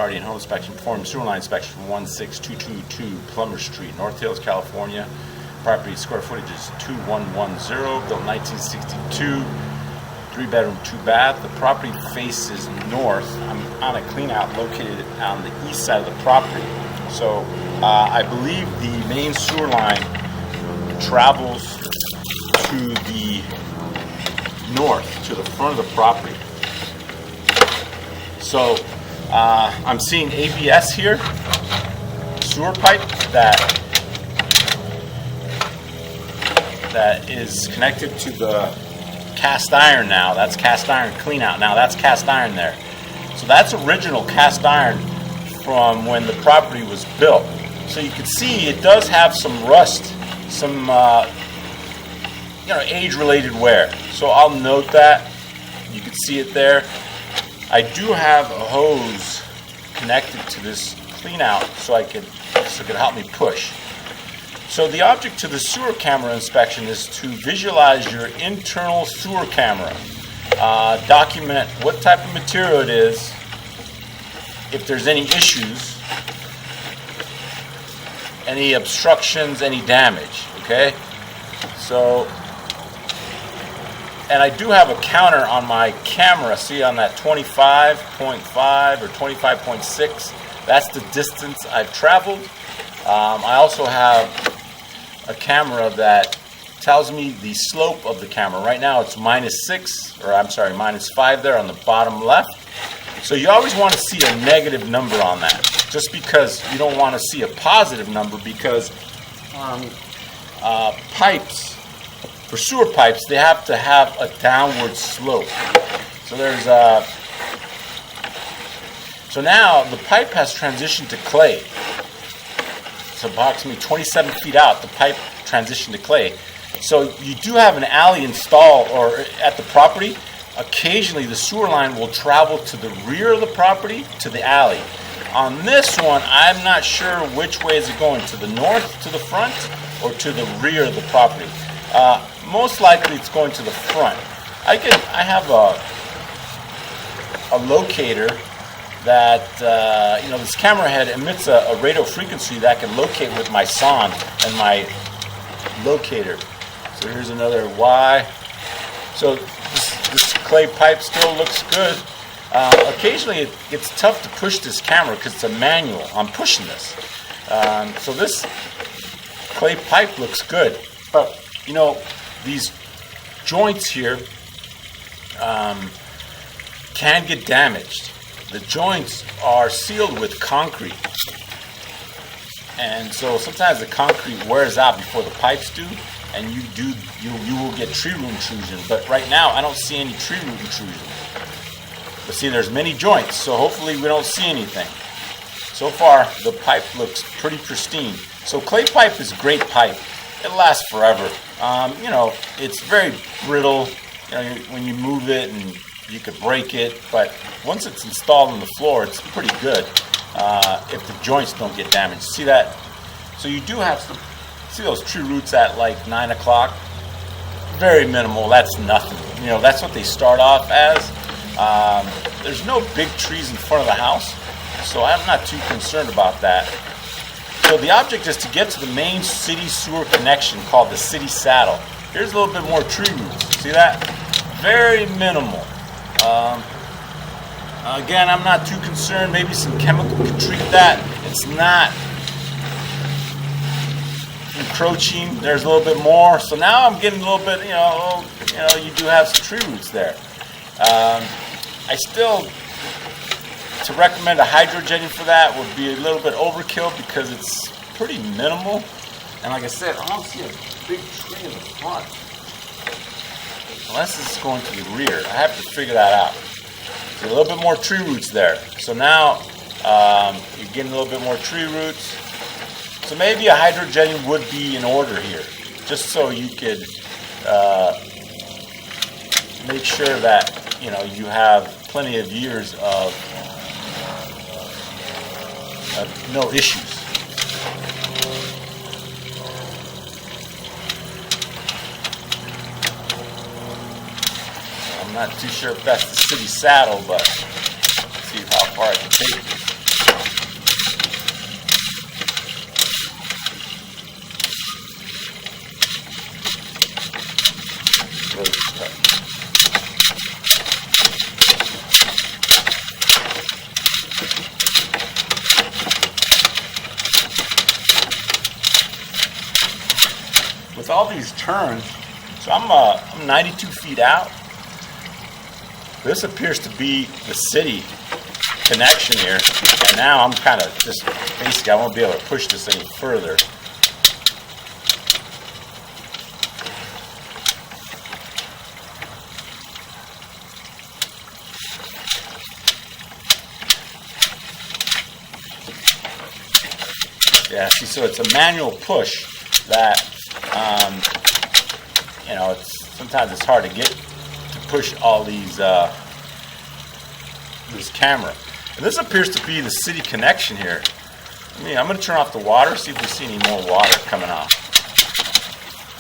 Guardian Home Inspection, performing sewer line inspection from 16222 Plummer Street, North Hills, California. Property square footage is 2110, built 1962, 3-bedroom, 2-bath. The property faces north. I'm on a clean out located on the east side of the property. So I believe the main sewer line travels to the north, to the front of the property. So I'm seeing ABS here, sewer pipe that is connected to the cast iron now. That's cast iron clean out. Now that's cast iron there. So that's original cast iron from when the property was built. So you can see it does have some rust, some age-related wear. So I'll note that. You can see it there. I do have a hose connected to this clean out so it can help me push. So the object to the sewer camera inspection is to visualize your internal sewer camera. Document what type of material it is, if there's any issues, any obstructions, any damage, okay? So, and I do have a counter on my camera, see on that 25.5 or 25.6, that's the distance I've traveled. I also have a camera that tells me the slope of the camera. Right now it's -5 there on the bottom left. So you always want to see a negative number on that, just because you don't want to see a positive number, because pipes, for sewer pipes, they have to have a downward slope. So there's so now the pipe has transitioned to clay. It's approximately 27 feet out, the pipe transitioned to clay. So you do have an alley installed or at the property. Occasionally the sewer line will travel to the rear of the property to the alley. On this one, I'm not sure which way is it going, to the north, to the front, or to the rear of the property. Most likely it's going to the front. I have a locator that this camera head emits a radio frequency that I can locate with my sonde and my locator. So here's another Y. So this clay pipe still looks good. Occasionally it's tough to push this camera because it's a manual. I'm pushing this. So this clay pipe looks good. But these joints here can get damaged. The joints are sealed with concrete, and so sometimes the concrete wears out before the pipes do, and you will get tree root intrusion. But right now I don't see any tree root intrusion. But see, there's many joints, so hopefully we don't see anything. So far the pipe looks pretty pristine. So clay pipe is great pipe. It lasts forever. It's very brittle. When you move it, and you could break it, but once it's installed on the floor, it's pretty good if the joints don't get damaged. See that? So you do have to see those tree roots at like 9 o'clock. Very minimal. That's nothing. That's what they start off as. There's no big trees in front of the house, so I'm not too concerned about that. So the object is to get to the main city sewer connection called the city saddle. Here's a little bit more tree roots. See that? Very minimal. Again, I'm not too concerned. Maybe some chemical can treat that. It's not encroaching. There's a little bit more. So now I'm getting a little bit, you do have some tree roots there. I still, to recommend a hydrojetting for that would be a little bit overkill because it's pretty minimal. And like I said, I don't see a big tree in the front. Unless it's going to the rear. I have to figure that out. There's a little bit more tree roots there. So now you're getting a little bit more tree roots. So maybe a hydrojetting would be in order here. Just so you could make sure that you have plenty of years of no issues. I'm not too sure if that's the city saddle, but let's see how far I can take it. With all these turns, so I'm 92 feet out. This appears to be the city connection here, and now I'm kind of just basically I won't be able to push this any further. Yeah, see, so it's a manual push that, you know, sometimes it's hard to get to push all these, this camera. And this appears to be the city connection here. I'm going to turn off the water, see if we see any more water coming off.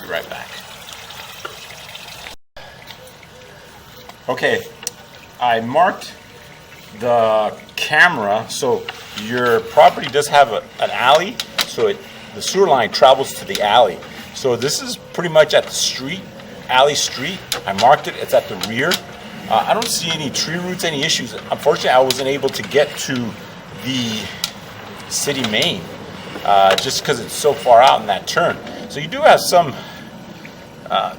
Be right back. Okay, I marked the camera, so your property does have an alley, so the sewer line travels to the alley. So this is pretty much at the street, alley street. I marked it, it's at the rear. I don't see any tree roots, any issues. Unfortunately, I wasn't able to get to the city main just because it's so far out in that turn. So you do have some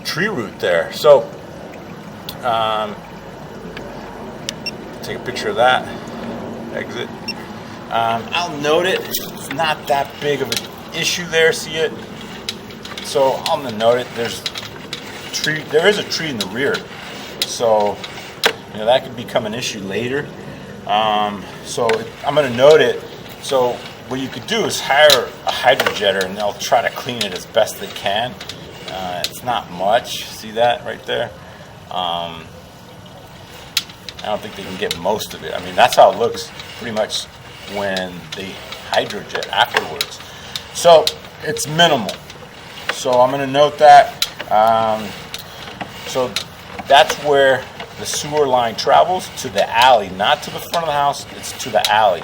tree root there. So take a picture of that exit. I'll note it. It's not that big of an issue there. See it? So I'm gonna note it. There is a tree in the rear. So you know that could become an issue later. So I'm gonna note it. So what you could do is hire a hydrojetter, and they'll try to clean it as best they can. It's not much. See that right there? I don't think they can get most of it. I mean, that's how it looks pretty much when they hydrojet afterwards. So it's minimal. So I'm going to note that. So that's where the sewer line travels, to the alley, not to the front of the house, it's to the alley.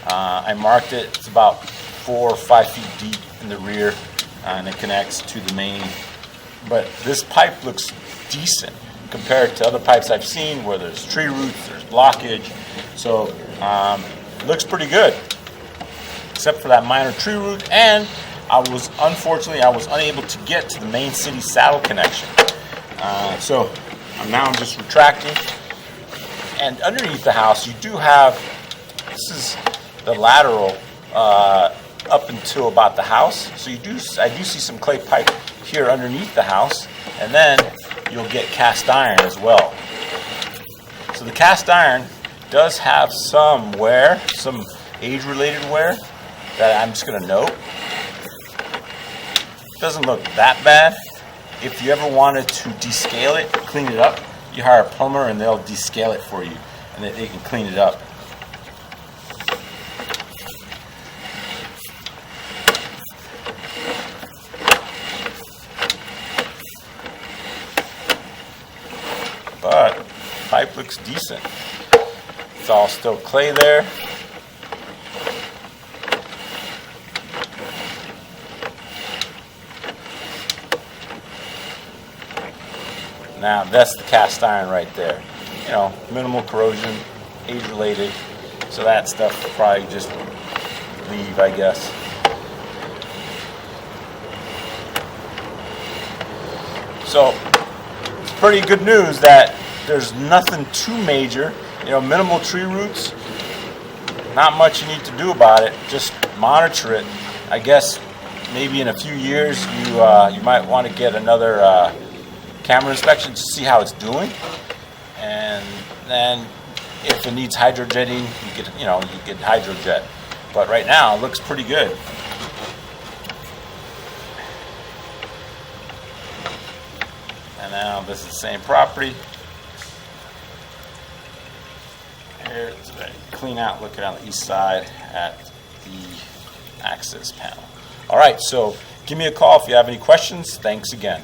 I marked it. It's about 4 or 5 feet deep in the rear, and it connects to the main. But this pipe looks decent compared to other pipes I've seen where there's tree roots, there's blockage. So it looks pretty good, except for that minor tree root. And unfortunately I was unable to get to the main city saddle connection. So now I'm just retracting. And underneath the house you do have, this is the lateral up until about the house. So I do see some clay pipe here underneath the house, and then you'll get cast iron as well. So the cast iron does have some wear, some age-related wear that I'm just going to note. Doesn't look that bad. If you ever wanted to descale it, clean it up, you hire a plumber and they'll descale it for you, and they can clean it up. But pipe looks decent. It's all still clay there. Now that's the cast iron right there. You know, minimal corrosion, age-related. So that stuff will probably just leave, I guess. So it's pretty good news that there's nothing too major. You know, minimal tree roots. Not much you need to do about it. Just monitor it. I guess maybe in a few years you might want to get another camera inspection to see how it's doing, and then if it needs hydrojetting, you get hydrojet. But right now it looks pretty good. And now this is the same property. Here's a clean out looking on the east side at the access panel. All right, so give me a call if you have any questions. Thanks again.